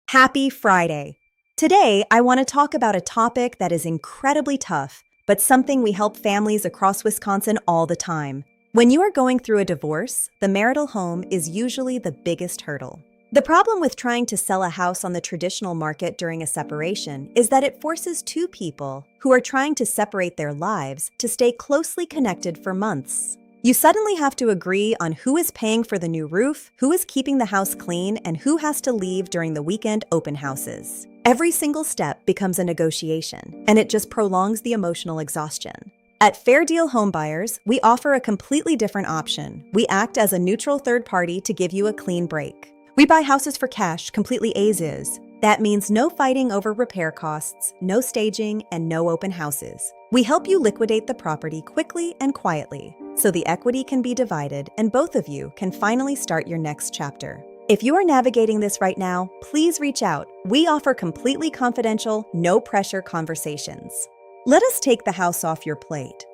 Happy Friday! Today, I want to talk about a topic that is incredibly tough, but something we help families across Wisconsin all the time. When you are going through a divorce, the marital home is usually the biggest hurdle. The problem with trying to sell a house on the traditional market during a separation is that it forces two people who are trying to separate their lives to stay closely connected for months. You suddenly have to agree on who is paying for the new roof, who is keeping the house clean, and who has to leave during the weekend open houses. Every single step becomes a negotiation, and it just prolongs the emotional exhaustion. At Fair Deal Homebuyers, we offer a completely different option. We act as a neutral third party to give you a clean break. We buy houses for cash, completely as is. That means no fighting over repair costs, no staging, and no open houses. We help you liquidate the property quickly and quietly, so the equity can be divided and both of you can finally start your next chapter. If you are navigating this right now, please reach out. We offer completely confidential, no-pressure conversations. Let us take the house off your plate.